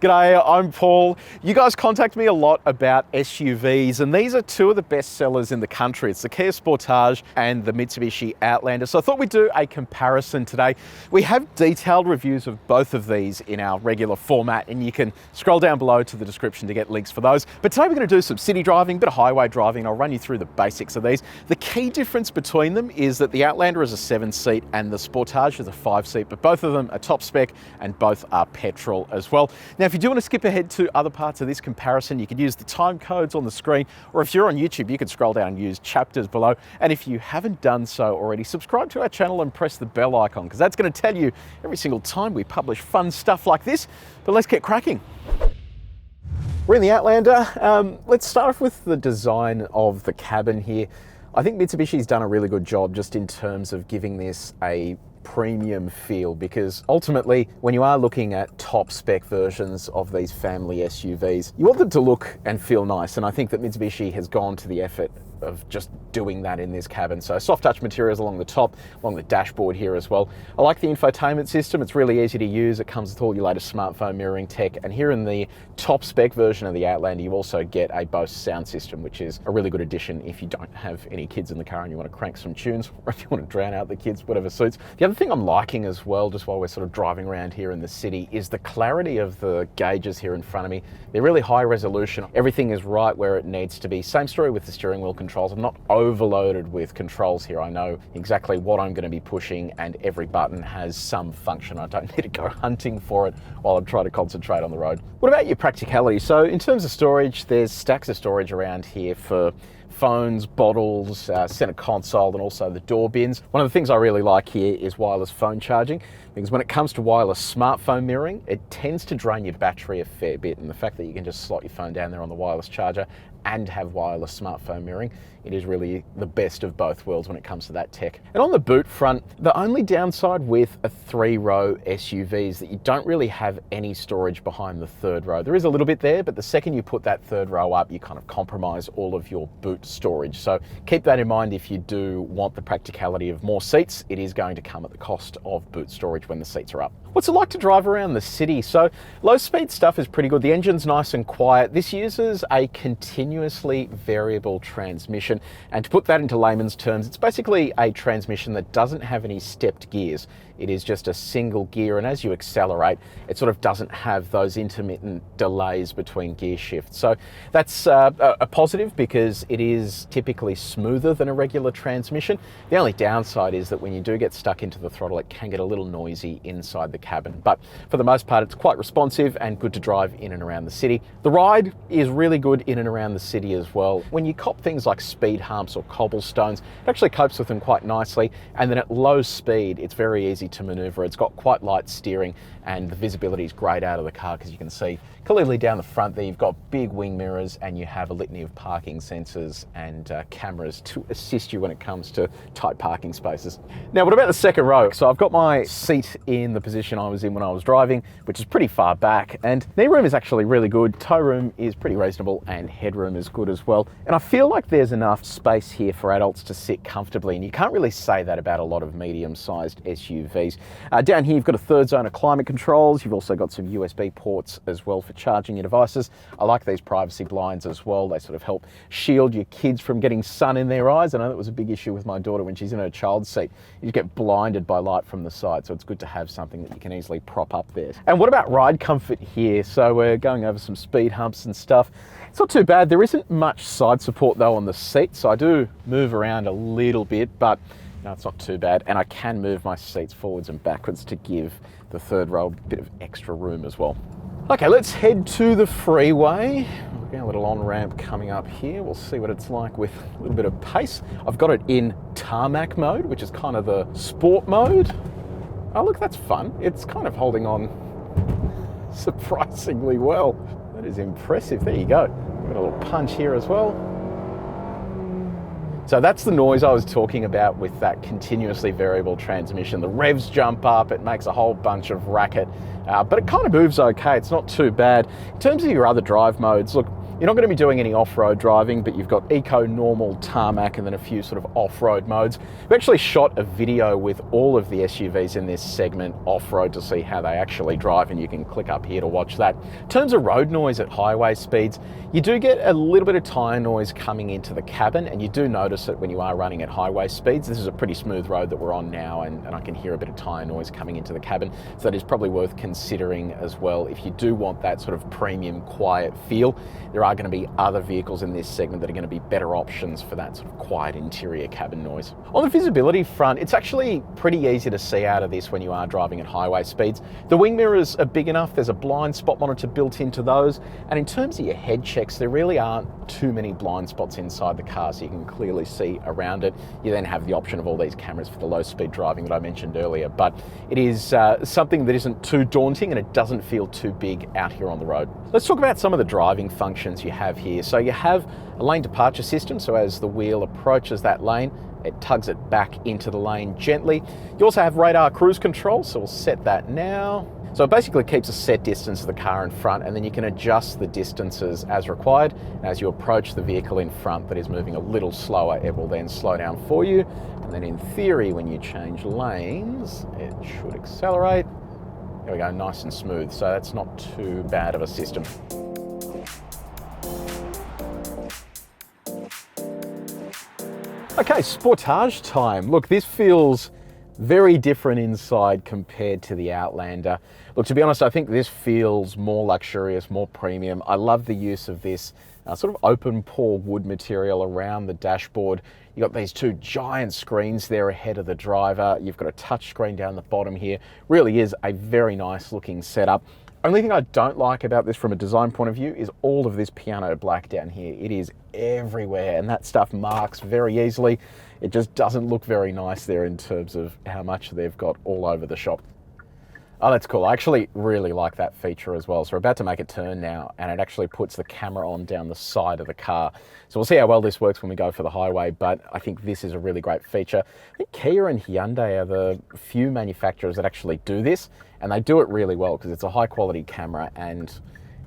G'day, I'm Paul. You guys contact me a lot about SUVs, and these are two of the best sellers in the country. It's the Kia Sportage and the Mitsubishi Outlander. So I thought we'd do a comparison today. We have detailed reviews of both of these in our regular format, and you can scroll down below to the description to get links for those. But today we're going to do some city driving, a bit of highway driving, and I'll run you through the basics of these. The key difference between them is that the Outlander is a 7-seat and the Sportage is a 5-seat, but both of them are top spec and both are petrol as well. Now, if you do want to skip ahead to other parts of this comparison, you can use the time codes on the screen, or if you're on YouTube, you can scroll down and use chapters below. And if you haven't done so already, subscribe to our channel and press the bell icon, because that's going to tell you every single time we publish fun stuff like this. But let's get cracking. We're in the Outlander. Let's start off with the design of the cabin here. I think Mitsubishi's done a really good job just in terms of giving this a premium feel, because ultimately when you are looking at top spec versions of these family SUVs, you want them to look and feel nice, and I think that Mitsubishi has gone to the effort of just doing that in this cabin. So soft touch materials along the top, along the dashboard here as well. I like the infotainment system. It's really easy to use. It comes with all your latest smartphone mirroring tech, and here in the top spec version of the Outlander you also get a Bose sound system, which is a really good addition if you don't have any kids in the car and you want to crank some tunes, or if you want to drown out the kids, whatever suits. The other thing I'm liking as well, just while we're sort of driving around here in the city, is the clarity of the gauges here in front of me. They're really high resolution. Everything is right where it needs to be. Same story with the steering wheel controls. I'm not overloaded with controls here. I know exactly what I'm going to be pushing, and every button has some function. I don't need to go hunting for it while I'm trying to concentrate on the road. What about your practicality? So in terms of storage, there's stacks of storage around here for phones, bottles, center console, and also the door bins. One of the things I really like here is wireless phone charging, because when it comes to wireless smartphone mirroring, it tends to drain your battery a fair bit, and the fact that you can just slot your phone down there on the wireless charger and have wireless smartphone mirroring, it is really the best of both worlds when it comes to that tech. And on the boot front, the only downside with a 3-row SUV is that you don't really have any storage behind the 3rd row. There is a little bit there, but the second you put that 3rd row up, you kind of compromise all of your boot storage. So keep that in mind if you do want the practicality of more seats. It is going to come at the cost of boot storage when the seats are up. What's it like to drive around the city? So low speed stuff is pretty good. The engine's nice and quiet. This uses a continuously variable transmission. And to put that into layman's terms, it's basically a transmission that doesn't have any stepped gears. It is just a single gear, and as you accelerate, it sort of doesn't have those intermittent delays between gear shifts. So that's a positive, because it is typically smoother than a regular transmission. The only downside is that when you do get stuck into the throttle, it can get a little noisy inside the cabin. But for the most part, it's quite responsive and good to drive in and around the city. The ride is really good in and around the city as well. When you cop things like speed humps or cobblestones, it actually copes with them quite nicely. And then at low speed, it's very easy to maneuver. It's got quite light steering, and the visibility is great out of the car, because you can see clearly down the front there. You've got big wing mirrors, and you have a litany of parking sensors and cameras to assist you when it comes to tight parking spaces. Now, what about the 2nd row? So I've got my seat in the position I was in when I was driving, which is pretty far back, and knee room is actually really good. Toe room is pretty reasonable, and headroom is good as well. And I feel like there's enough space here for adults to sit comfortably, and you can't really say that about a lot of medium-sized SUVs. Down here, you've got a 3rd zone of climate controls. You've also got some USB ports as well for charging your devices. I like these privacy blinds as well. They sort of help shield your kids from getting sun in their eyes. I know that was a big issue with my daughter when she's in her child's seat. You get blinded by light from the side, so it's good to have something that you can easily prop up there. And what about ride comfort here? So we're going over some speed humps and stuff. It's not too bad. There isn't much side support though on the seat, so I do move around a little bit, but no, it's not too bad. And I can move my seats forwards and backwards to give the 3rd row a bit of extra room as well. Okay, let's head to the freeway. We've got a little on-ramp coming up here. We'll see what it's like with a little bit of pace. I've got it in tarmac mode, which is kind of the sport mode. Oh, look, that's fun. It's kind of holding on surprisingly well. That is impressive. There you go. We've got a little punch here as well. So that's the noise I was talking about with that continuously variable transmission. The revs jump up, it makes a whole bunch of racket, but it kind of moves okay. It's not too bad. In terms of your other drive modes, look, You're not going to be doing any off-road driving, but you've got eco, normal, tarmac, and then a few sort of off-road modes. We actually shot a video with all of the SUVs in this segment off-road to see how they actually drive, and you can click up here to watch that. In terms of road noise at highway speeds, you do get a little bit of tyre noise coming into the cabin, and you do notice it when you are running at highway speeds. This is a pretty smooth road that we're on now, and I can hear a bit of tyre noise coming into the cabin, so that is probably worth considering as well. If you do want that sort of premium quiet feel, there are going to be other vehicles in this segment that are going to be better options for that sort of quiet interior cabin noise. On the visibility front, it's actually pretty easy to see out of this when you are driving at highway speeds. The wing mirrors are big enough, there's a blind spot monitor built into those, and in terms of your head checks, there really aren't too many blind spots inside the car, so you can clearly see around it. You then have the option of all these cameras for the low speed driving that I mentioned earlier, but it is something that isn't too daunting, and it doesn't feel too big out here on the road. Let's talk about some of the driving functions you have here. So you have a lane departure system, so as the wheel approaches that lane, it tugs it back into the lane gently. You also have radar cruise control, so we'll set that now. So it basically keeps a set distance of the car in front, and then you can adjust the distances as required. And as you approach the vehicle in front that is moving a little slower, it will then slow down for you. And then in theory, when you change lanes, it should accelerate. There we go, nice and smooth. So that's not too bad of a system. Okay, Sportage time. Look, this feels very different inside compared to the Outlander. Look, to be honest, I think this feels more luxurious, more premium. I love the use of this sort of open pore wood material around the dashboard. You've got these two giant screens there ahead of the driver. You've got a touch screen down the bottom here. Really is a very nice looking setup. Only thing I don't like about this from a design point of view is all of this piano black down here. It is everywhere, and that stuff marks very easily. It just doesn't look very nice there in terms of how much they've got all over the shop. Oh, that's cool. I actually really like that feature as well. So we're about to make a turn now, and it actually puts the camera on down the side of the car. So we'll see how well this works when we go for the highway, but I think this is a really great feature. I think Kia and Hyundai are the few manufacturers that actually do this, and they do it really well because it's a high quality camera, and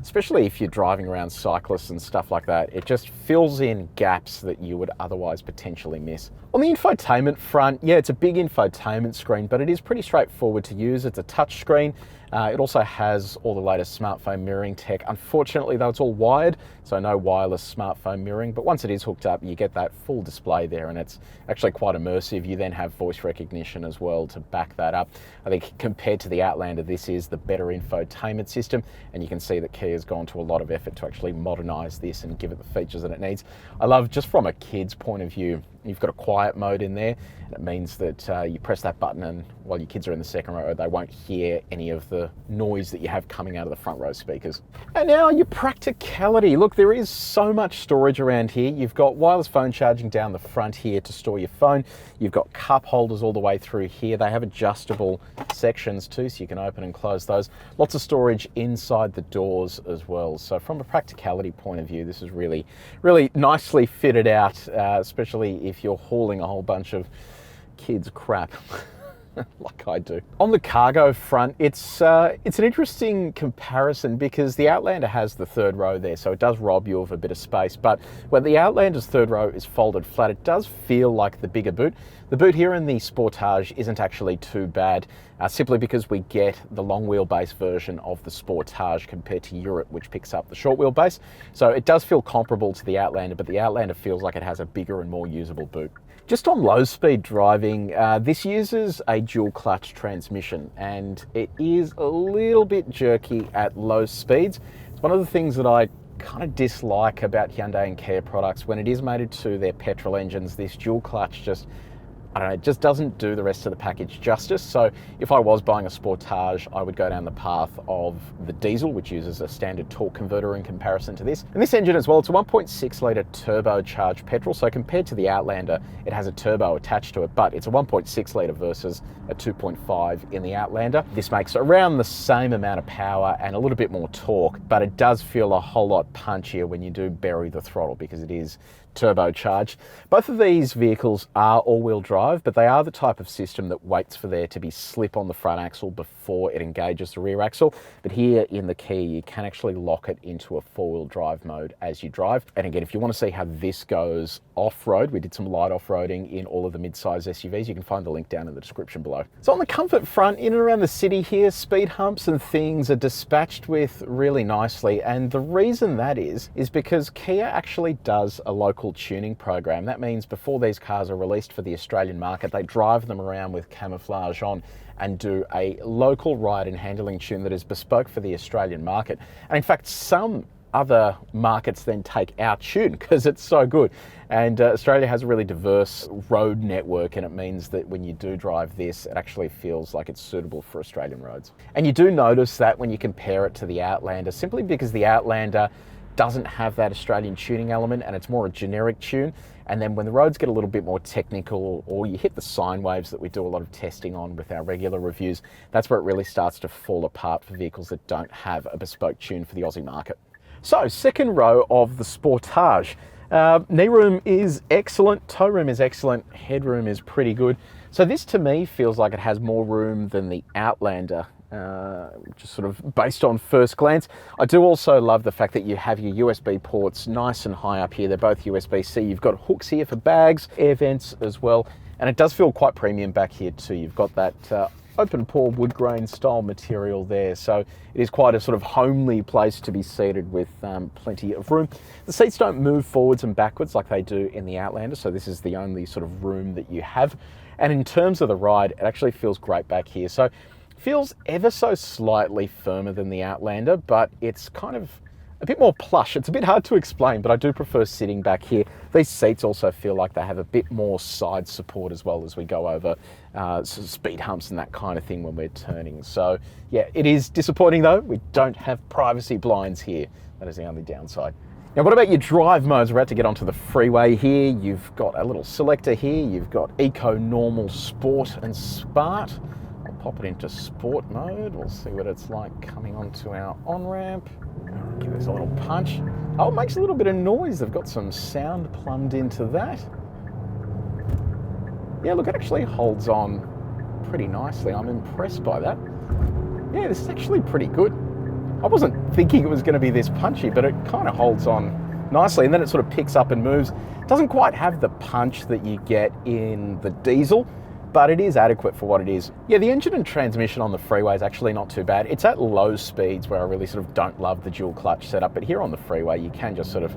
especially if you're driving around cyclists and stuff like that, it just fills in gaps that you would otherwise potentially miss. On the infotainment front, yeah, it's a big infotainment screen, but it is pretty straightforward to use. It's a touch screen. It also has all the latest smartphone mirroring tech. Unfortunately, though, it's all wired, so no wireless smartphone mirroring, but once it is hooked up, you get that full display there, and it's actually quite immersive. You then have voice recognition as well to back that up. I think compared to the Outlander, this is the better infotainment system, and you can see that Kia's gone to a lot of effort to actually modernize this and give it the features that it needs. I love, just from a kid's point of view, you've got a quiet mode in there, and it means that you press that button, and while your kids are in the second row, they won't hear any of the noise that you have coming out of the front row speakers. And now your practicality. Look, there is so much storage around here. You've got wireless phone charging down the front here to store your phone. You've got cup holders all the way through here. They have adjustable sections too, so you can open and close those. Lots of storage inside the doors as well. So from a practicality point of view, this is really, really nicely fitted out, especially if you're hauling a whole bunch of kids' crap. Like I do. On the cargo front, it's an interesting comparison because the Outlander has the third row there, so it does rob you of a bit of space. But when the Outlander's third row is folded flat, it does feel like the bigger boot. The boot here in the Sportage isn't actually too bad, simply because we get the long wheelbase version of the Sportage compared to Europe, which picks up the short wheelbase. So it does feel comparable to the Outlander, but the Outlander feels like it has a bigger and more usable boot. Just on low speed driving, this uses a dual clutch transmission, and it is a little bit jerky at low speeds. It's one of the things that I kind of dislike about Hyundai and Kia products. When it is mated to their petrol engines, this dual clutch just, I don't know, it just doesn't do the rest of the package justice. So if I was buying a Sportage, I would go down the path of the diesel, which uses a standard torque converter in comparison to this. And this engine as well, it's a 1.6 litre turbocharged petrol. So compared to the Outlander, it has a turbo attached to it, but it's a 1.6 litre versus a 2.5 in the Outlander. This makes around the same amount of power and a little bit more torque, but it does feel a whole lot punchier when you do bury the throttle because it is turbocharged. Both of these vehicles are all-wheel drive, but they are the type of system that waits for there to be slip on the front axle before it engages the rear axle. But here in the Kia, you can actually lock it into a four-wheel drive mode as you drive. And again, if you want to see how this goes off-road, we did some light off-roading in all of the mid-size SUVs. You can find the link down in the description below. So on the comfort front, in and around the city here, speed humps and things are dispatched with really nicely. And the reason that is because Kia actually does a local tuning program. That means before these cars are released for the Australian market, they drive them around with camouflage on and do a local ride and handling tune that is bespoke for the Australian market. And in fact, some other markets then take our tune because it's so good. And Australia has a really diverse road network, and it means that when you do drive this, it actually feels like it's suitable for Australian roads. And you do notice that when you compare it to the Outlander, simply because the Outlander doesn't have that Australian tuning element and it's more a generic tune. And then when the roads get a little bit more technical, or you hit the sine waves that we do a lot of testing on with our regular reviews, that's where it really starts to fall apart for vehicles that don't have a bespoke tune for the Aussie market. So, second row of the Sportage. Knee room is excellent, toe room is excellent, headroom is pretty good. So this to me feels like it has more room than the Outlander, just sort of based on first glance. I do also love the fact that you have your USB ports nice and high up here. They're both USB-C. You've got hooks here for bags, air vents as well. And it does feel quite premium back here too. You've got that open pore wood grain style material there, so it is quite a sort of homely place to be seated with plenty of room. The seats don't move forwards and backwards like they do in the Outlander, so this is the only sort of room that you have. And in terms of the ride, it actually feels great back here. So it feels ever so slightly firmer than the Outlander, but it's kind of a bit more plush. It's a bit hard to explain, but I do prefer sitting back here. These seats also feel like they have a bit more side support as well as we go over sort of speed humps and that kind of thing when we're turning. So yeah, it is disappointing though. We don't have privacy blinds here. That is the only downside. Now, what about your drive modes? We're about to get onto the Freeway here. You've got a little selector here. You've got Eco, Normal, Sport and Smart. I'll pop it into Sport mode. We'll see what it's like coming onto our on-ramp. Give this a little punch. Oh, it makes a little bit of noise. They've got some sound plumbed into that. Yeah, look, it actually holds on pretty nicely. I'm impressed by that. Yeah, this is actually pretty good. I wasn't thinking it was going to be this punchy, but it kind of holds on nicely, and then it sort of picks up and moves. It doesn't quite have the punch that you get in the diesel, but it is adequate for what it is. Yeah, the engine and transmission on the Freeway is actually not too bad. It's at low speeds where I really sort of don't love the dual clutch setup, but here on the Freeway, you can just sort of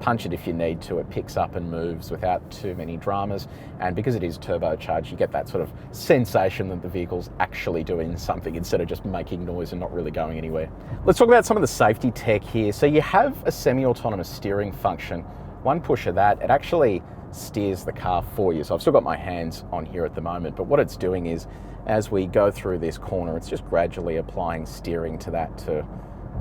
punch it if you need to. It picks up and moves without too many dramas. And because it is turbocharged, you get that sort of sensation that the vehicle's actually doing something instead of just making noise and not really going anywhere. Let's talk about some of the safety tech here. So you have a semi-autonomous steering function. One push of that, it actually steers the car for you. So I've still got my hands on here at the moment, but what it's doing is as we go through this corner, it's just gradually applying steering to that to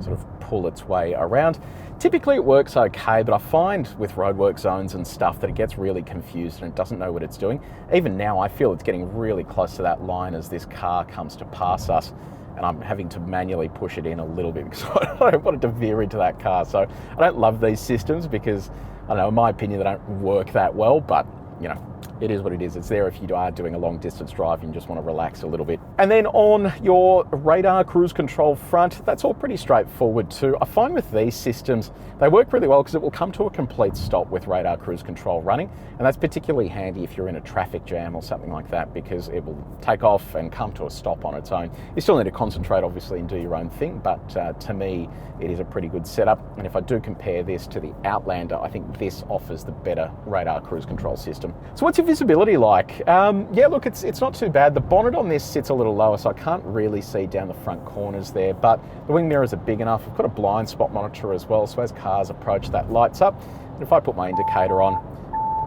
sort of pull its way around. Typically it works okay, but I find with roadwork zones and stuff that it gets really confused and it doesn't know what it's doing. Even now I feel it's getting really close to that line as this car comes to pass us, and I'm having to manually push it in a little bit because I don't want it to veer into that car. So I don't love these systems because, I don't know, in my opinion, they don't work that well, but you know, it is what it is. It's there if you are doing a long distance drive and you just want to relax a little bit. And then on your radar cruise control front, that's all pretty straightforward too. I find with these systems, they work really well because it will come to a complete stop with radar cruise control running. And that's particularly handy if you're in a traffic jam or something like that, because it will take off and come to a stop on its own. You still need to concentrate obviously and do your own thing, but to me, it is a pretty good setup. And if I do compare this to the Outlander, I think this offers the better radar cruise control system. So what's your visibility like? Yeah, look, it's not too bad. The bonnet on this sits a little lower, so I can't really see down the front corners there, but the wing mirrors are big enough. I've got a blind spot monitor as well, so as cars approach, that lights up. And if I put my indicator on,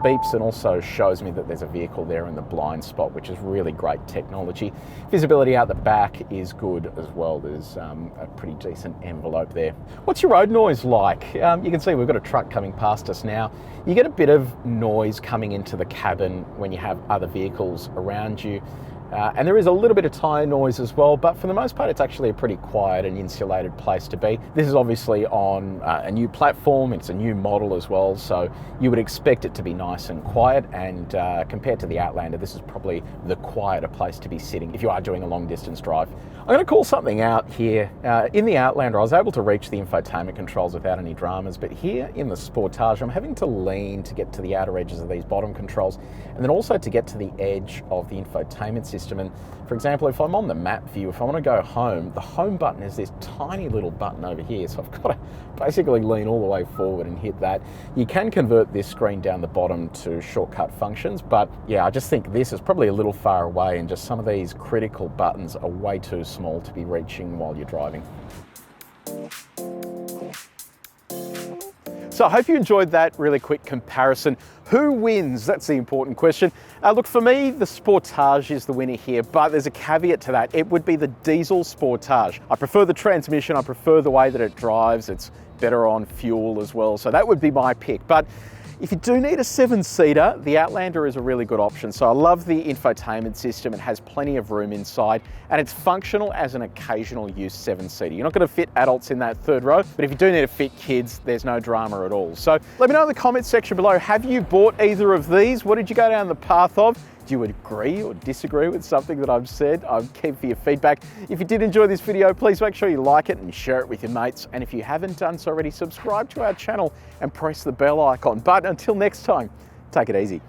beeps and also shows me that there's a vehicle there in the blind spot, which is really great technology. Visibility out the back is good as well. There's a pretty decent envelope there. What's your road noise like? You can see we've got a truck coming past us now. You get a bit of noise coming into the cabin when you have other vehicles around you. And there is a little bit of tyre noise as well, but for the most part, it's actually a pretty quiet and insulated place to be. This is obviously on a new platform. It's a new model as well, so you would expect it to be nice and quiet. And compared to the Outlander, this is probably the quieter place to be sitting if you are doing a long distance drive. I'm going to call something out here. In the Outlander, I was able to reach the infotainment controls without any dramas, but here in the Sportage, I'm having to lean to get to the outer edges of these bottom controls, and then also to get to the edge of the infotainment system. And for example, if I'm on the map view, if I want to go home, the home button is this tiny little button over here, so I've got to basically lean all the way forward and hit that. You can convert this screen down the bottom to shortcut functions, but yeah, I just think this is probably a little far away, and just some of these critical buttons are way too small to be reaching while you're driving. So I hope you enjoyed that really quick comparison. Who wins? That's the important question. Look, for me, the Sportage is the winner here, but there's a caveat to that. It would be the diesel Sportage. I prefer the transmission. I prefer the way that it drives. It's better on fuel as well. So that would be my pick. But if you do need a 7-seater, the Outlander is a really good option. So I love the infotainment system. It has plenty of room inside, and it's functional as an occasional use 7-seater. You're not going to fit adults in that third row, but if you do need to fit kids, there's no drama at all. So let me know in the comments section below, have you bought either of these? What did you go down the path of? Do you agree or disagree with something that I've said? I'm keen for your feedback. If you did enjoy this video, please make sure you like it and share it with your mates. And if you haven't done so already, subscribe to our channel and press the bell icon. But until next time, take it easy.